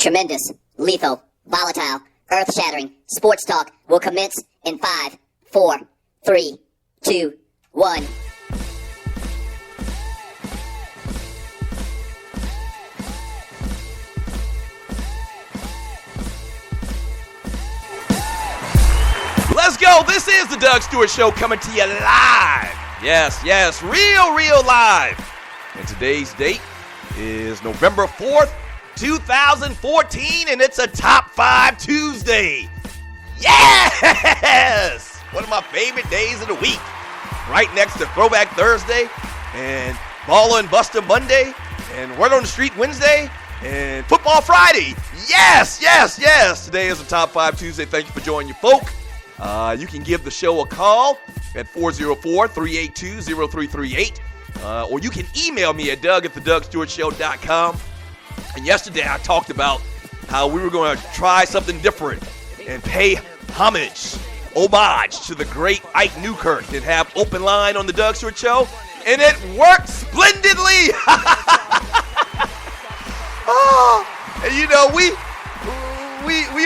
tremendous, lethal, volatile, earth-shattering sports talk will commence in 5, 4, 3, 2, 1. Let's go. This is the Doug Stewart Show coming to you live. Yes, real live. And today's date is November 4th, 2014, and it's a Top 5 Tuesday. Yes! One of my favorite days of the week. Right next to Throwback Thursday, and Baller and Buster Monday, and Word on the Street Wednesday, and Football Friday. Yes! Today is a Top 5 Tuesday. Thank you for joining your folk. You can give the show a call at 404-382-0338, or you can email me at doug@thedugstewartshow.com. And yesterday I talked about how we were going to try something different and pay homage to the great Ike Newkirk and have open line on the Doug Stewart Show, and it worked splendidly. And you know, we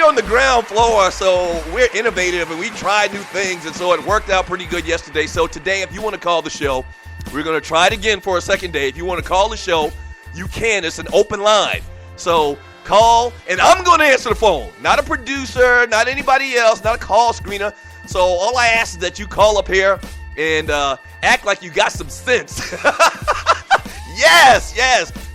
on the ground floor, so we're innovative and we try new things, and so it worked out pretty good yesterday. So today, if you want to call the show, we're going to try it again for a second day. If you want to call the show, you can. It's an open line. So call, and I'm going to answer the phone. Not a producer, not anybody else, not a call screener. So all I ask is that you call up here and act like you got some sense. Yes.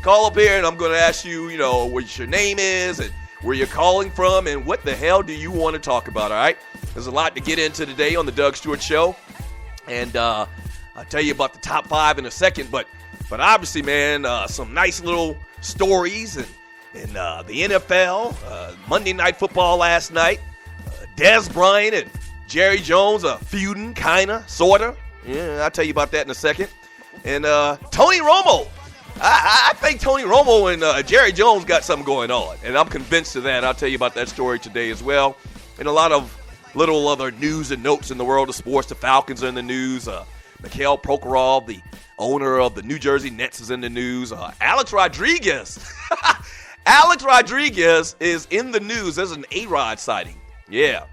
Call up here, and I'm going to ask you, what your name is and where you're calling from, and what the hell do you want to talk about, all right? There's a lot to get into today on the Doug Stewart Show, and I'll tell you about the top 5 in a second, but obviously, man, some nice little stories, and the NFL, Monday Night Football last night, Dez Bryant and Jerry Jones are feuding, kinda, sorta. Yeah, I'll tell you about that in a second. And Tony Romo. I think Tony Romo and Jerry Jones got something going on, and I'm convinced of that. I'll tell you about that story today as well. And a lot of little other news and notes in the world of sports. The Falcons are in the news. Mikhail Prokhorov, the owner of the New Jersey Nets, is in the news. Alex Rodriguez. Alex Rodriguez is in the news. There's an A-Rod sighting. Yeah.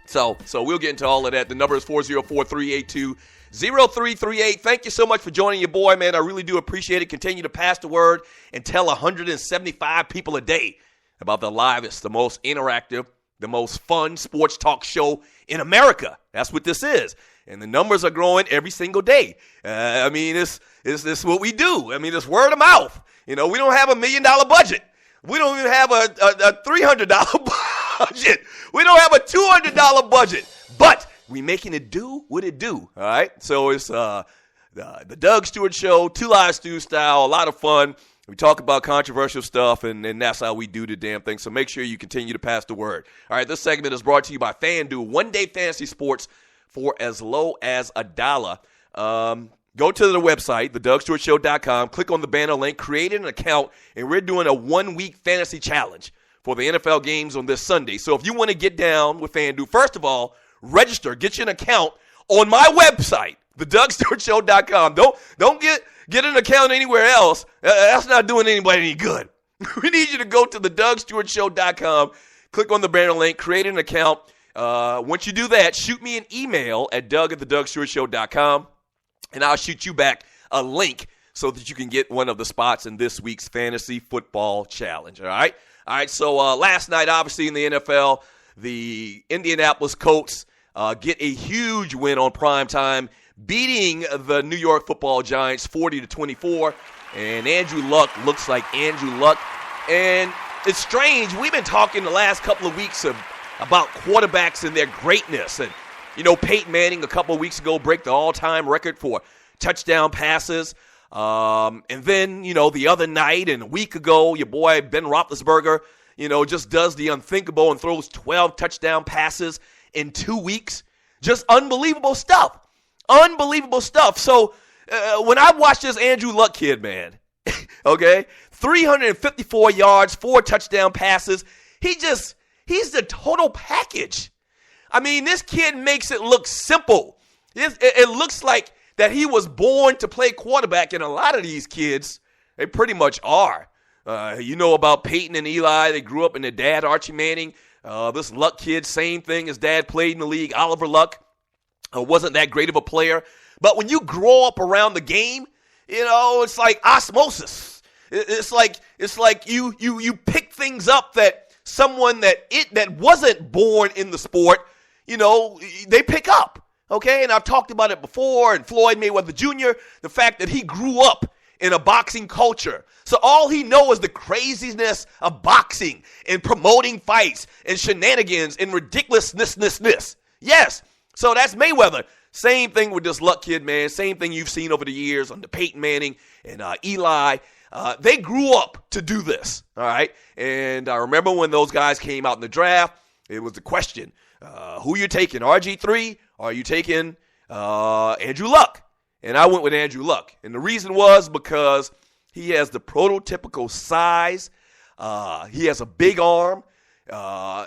So we'll get into all of that. The number is 404-382-0338. Thank you so much for joining your boy, man. I really do appreciate it. Continue to pass the word and tell 175 people a day about the livest, the most interactive, the most fun sports talk show in America. That's what this is. And the numbers are growing every single day. This is what we do. It's word of mouth. We don't have $1 million budget. We don't even have a $300 budget. We don't have a $200 budget. But we making it do what it do, all right? So it's the Doug Stewart Show, 2 Live Stew style, a lot of fun. We talk about controversial stuff, and that's how we do the damn thing. So make sure you continue to pass the word. All right, this segment is brought to you by FanDuel. One-day fantasy sports for as low as $1. Go to the website, thedugstewartshow.com, click on the banner link, create an account, and we're doing a 1-week fantasy challenge for the NFL games on this Sunday. So if you want to get down with FanDuel, first of all, register, get you an account on my website, thedugstewartshow.com. Don't get an account anywhere else. That's not doing anybody any good. We need you to go to thedugstewartshow.com, click on the banner link, create an account. Once you do that, shoot me an email at doug@thedugstewartshow.com, and I'll shoot you back a link so that you can get one of the spots in this week's Fantasy Football Challenge, all right? All right, so last night, obviously, in the NFL, the Indianapolis Colts get a huge win on primetime, beating the New York Football Giants 40-24, and Andrew Luck looks like Andrew Luck. And it's strange. We've been talking the last couple of weeks about quarterbacks and their greatness. And, Peyton Manning a couple of weeks ago broke the all-time record for touchdown passes. And then, the other night and a week ago, your boy Ben Roethlisberger, just does the unthinkable and throws 12 touchdown passes in 2 weeks. Just unbelievable stuff. So when I watch this Andrew Luck kid, man, okay, 354 yards, 4 touchdown passes, he's the total package. This kid makes it look simple. It looks like that he was born to play quarterback, and a lot of these kids, they pretty much are. You know about Peyton and Eli. They grew up in their dad, Archie Manning. This Luck kid, same thing. His dad played in the league. Oliver Luck wasn't that great of a player. But when you grow up around the game, it's like osmosis. It's like you pick things up that someone that wasn't born in the sport, they pick up. Okay, and I've talked about it before, and Floyd Mayweather Jr., the fact that he grew up in a boxing culture. So all he knows is the craziness of boxing and promoting fights and shenanigans and ridiculousness. Yes, so that's Mayweather. Same thing with this Luck kid, man. Same thing you've seen over the years under Peyton Manning and Eli. They grew up to do this, all right? And I remember when those guys came out in the draft, it was the question, who you taking, RG3, or are you taking Andrew Luck? And I went with Andrew Luck. And the reason was because he has the prototypical size. He has a big arm.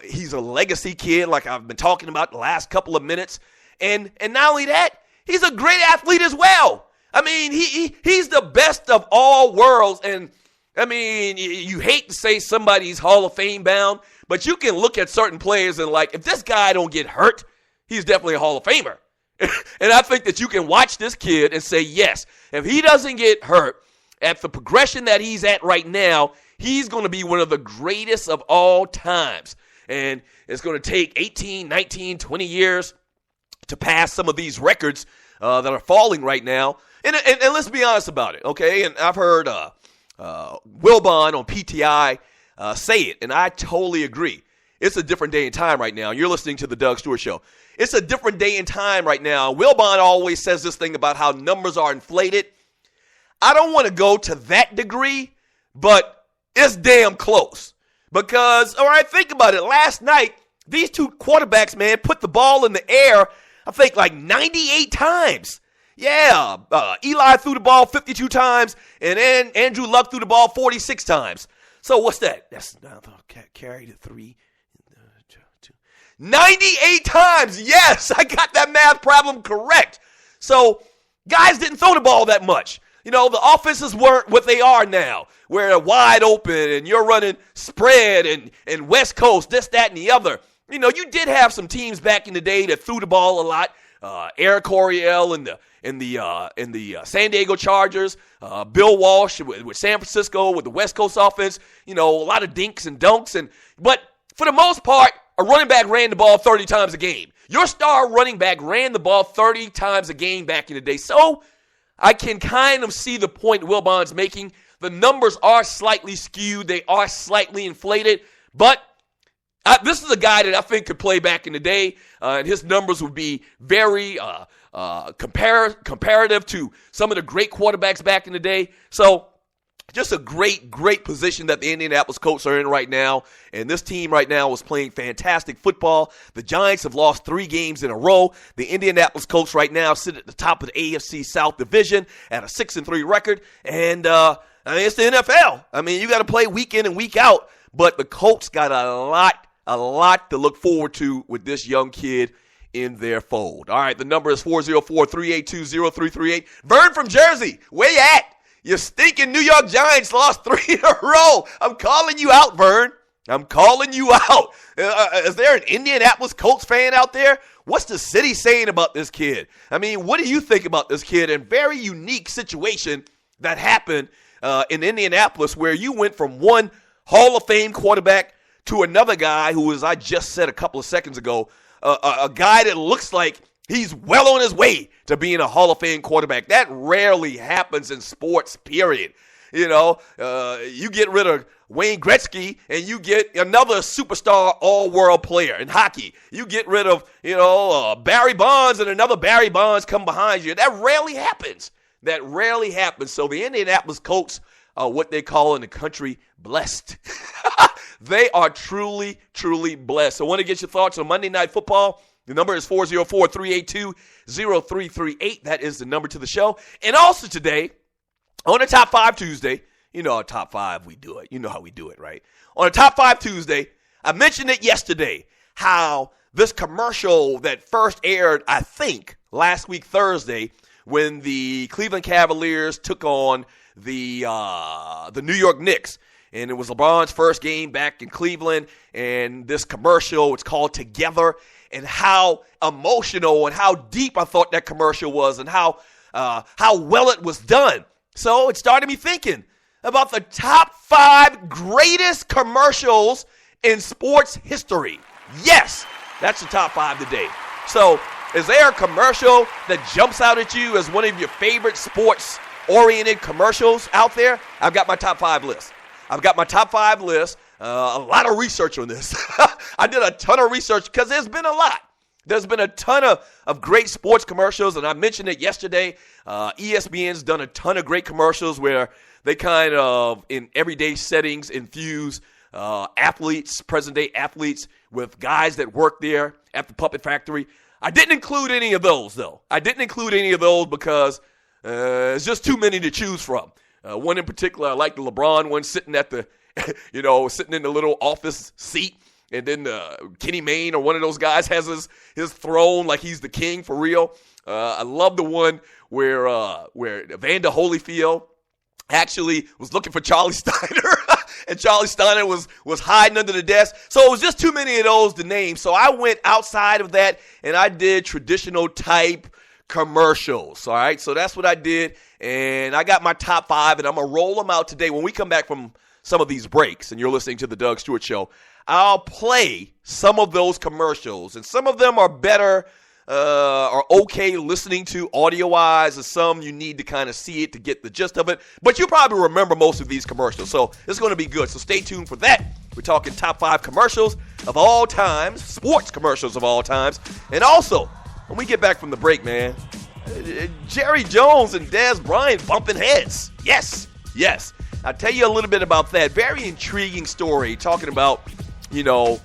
He's a legacy kid like I've been talking about the last couple of minutes. And not only that, he's a great athlete as well. I mean, he's the best of all worlds. And, I mean, you hate to say somebody's Hall of Fame bound, but you can look at certain players and like, if this guy don't get hurt, he's definitely a Hall of Famer. And I think that you can watch this kid and say, yes, if he doesn't get hurt at the progression that he's at right now, he's going to be one of the greatest of all times. And it's going to take 18, 19, 20 years to pass some of these records that are falling right now. And let's be honest about it, okay? And I've heard Wilbon on PTI say it, and I totally agree. It's a different day and time right now. You're listening to the Doug Stewart Show. It's a different day and time right now. Wilbon always says this thing about how numbers are inflated. I don't want to go to that degree, but it's damn close. Because, all right, think about it. Last night, these two quarterbacks, man, put the ball in the air, I think, like 98 times. Yeah, Eli threw the ball 52 times, and then Andrew Luck threw the ball 46 times. So what's that? That's carry to 3. 98 times. Yes, I got that math problem correct. So guys didn't throw the ball that much. The offenses weren't what they are now, where they're wide open and you're running spread and West Coast, this, that, and the other. You did have some teams back in the day that threw the ball a lot. Eric Coryell and the San Diego Chargers, Bill Walsh with San Francisco with the West Coast offense. A lot of dinks and dunks, but for the most part, a running back ran the ball 30 times a game. Your star running back ran the ball 30 times a game back in the day. So I can kind of see the point Wilbon's making. The numbers are slightly skewed. They are slightly inflated. But this is a guy that I think could play back in the day. And his numbers would be very comparative to some of the great quarterbacks back in the day. So just a great position that the Indianapolis Colts are in right now. And this team right now is playing fantastic football. The Giants have lost 3 games in a row. The Indianapolis Colts right now sit at the top of the AFC South Division at a 6-3 record. And it's the NFL. I mean, you got to play week in and week out. But the Colts got a lot to look forward to with this young kid in their fold. All right, the number is 404-382-0338. Vern from Jersey, where you at? Your stinking New York Giants lost 3 in a row. I'm calling you out, Vern. I'm calling you out. Is there an Indianapolis Colts fan out there? What's the city saying about this kid? I mean, what do you think about this kid? And very unique situation that happened in Indianapolis where you went from one Hall of Fame quarterback to another guy who, as I just said a couple of seconds ago, a guy that looks like he's well on his way to being a Hall of Fame quarterback. That rarely happens in sports, period. You get rid of Wayne Gretzky and you get another superstar all-world player in hockey. You get rid of, Barry Bonds and another Barry Bonds come behind you. That rarely happens. So the Indianapolis Colts are what they call in the country blessed. They are truly, truly blessed. So I want to get your thoughts on Monday Night Football. The number is 404-382-0338. That is the number to the show. And also today, on the Top 5 Tuesday, our Top 5, we do it. You know how we do it, right? On the Top 5 Tuesday, I mentioned it yesterday, how this commercial that first aired, I think, last week Thursday, when the Cleveland Cavaliers took on the New York Knicks. and it was LeBron's first game back in Cleveland, and this commercial, it's called Together, and how emotional and how deep I thought that commercial was, and how well it was done. So it started me thinking about the top 5 greatest commercials in sports history. Yes, that's the top 5 today. So is there a commercial that jumps out at you as one of your favorite sports-oriented commercials out there? I've got my top 5 list. A lot of research on this. I did a ton of research because there's been a lot. There's been a ton of great sports commercials, and I mentioned it yesterday. ESPN's done a ton of great commercials where they kind of, in everyday settings, infuse athletes, present-day athletes, with guys that work there at the Puppet Factory. I didn't include any of those, though. Because it's just too many to choose from. One in particular, I like the LeBron one, sitting at the, sitting in the little office seat. And then Kenny Mayne or one of those guys has his throne like he's the king for real. I love the one where Evander Holyfield actually was looking for Charlie Steiner, and Charlie Steiner was hiding under the desk. So it was just too many of those to name. So I went outside of that, and I did traditional type commercials. All right, so that's what I did, and I got my top 5, and I'm going to roll them out today. When we come back from some of these breaks, and you're listening to the Doug Stewart Show, I'll play some of those commercials, and some of them are better or okay listening to audio-wise, and some you need to kind of see it to get the gist of it. But you probably remember most of these commercials, so it's going to be good. So stay tuned for that. We're talking top 5 commercials of all times, sports commercials of all times. And also, when we get back from the break, man, Jerry Jones and Dez Bryant bumping heads. Yes. I'll tell you a little bit about that. Very intriguing story talking about, the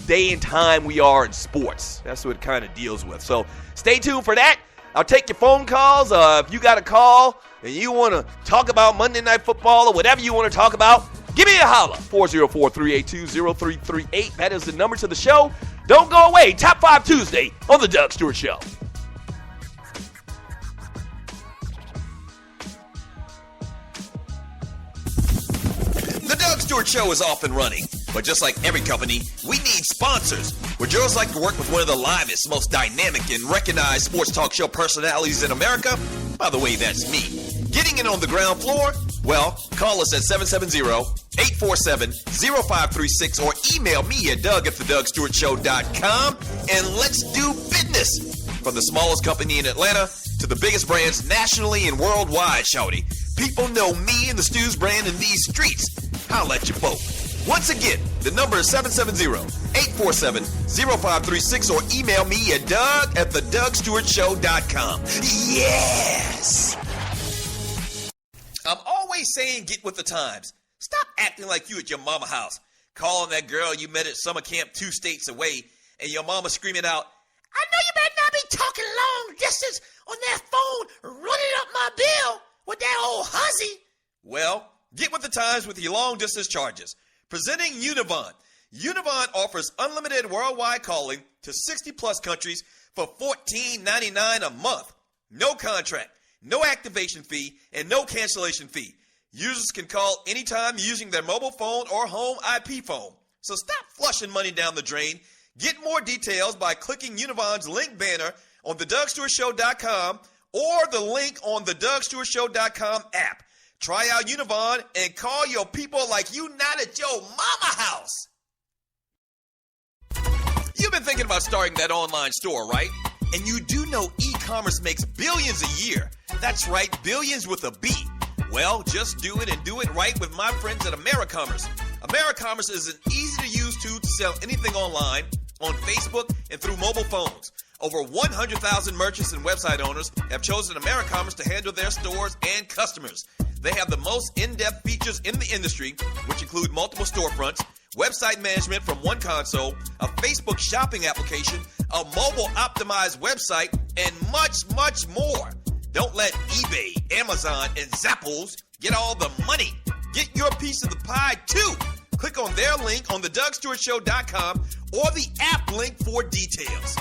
day and time we are in sports. That's what it kind of deals with. So stay tuned for that. I'll take your phone calls. If you got a call and you want to talk about Monday Night Football or whatever you want to talk about, give me a holler. 404-382-0338. That is the number to the show. Don't go away. Top 5 Tuesday on the Doug Stewart Show. The Doug Stewart Show is off and running. But just like every company, we need sponsors. Would yours like to work with one of the livest, most dynamic, and recognized sports talk show personalities in America? By the way, that's me. Getting in on the ground floor? Well, call us at 770-847-0536 or email me at doug@thedugstewartshow.com, and let's do business. From the smallest company in Atlanta to the biggest brands nationally and worldwide, shawty. People know me and the Stews brand in these streets. Holla at you both. Once again, the number is 770-847-0536 or email me at doug@thedugstewartshow.com. Yes! I'm always saying get with the times. Stop acting like you at your mama house, calling that girl you met at summer camp 2 states away, and your mama screaming out, I know you better not be talking long distance on that phone, running up my bill with that old hussy. Well, get with the times with your long distance charges. Presenting Univon. Univon offers unlimited worldwide calling to 60-plus countries for $14.99 a month. No contract, no activation fee, and no cancellation fee. Users can call anytime using their mobile phone or home IP phone. So stop flushing money down the drain. Get more details by clicking Univon's link banner on thedugstewartshow.com or the link on the DougStewartShow.com app. Try out Univon and call your people like you not at your mama house. You've been thinking about starting that online store, right? And you do know e-commerce makes billions a year. That's right, billions with a B. Well, just do it and do it right with my friends at AmeriCommerce. AmeriCommerce is an easy-to-use tool to sell anything online, on Facebook, and through mobile phones. Over 100,000 merchants and website owners have chosen AmeriCommerce to handle their stores and customers. They have the most in-depth features in the industry, which include multiple storefronts, website management from one console, a Facebook shopping application, a mobile-optimized website, and much, much more. Don't let eBay, Amazon, and Zappos get all the money. Get your piece of the pie, too. Click on their link on thedugstewartshow.com or the app link for details.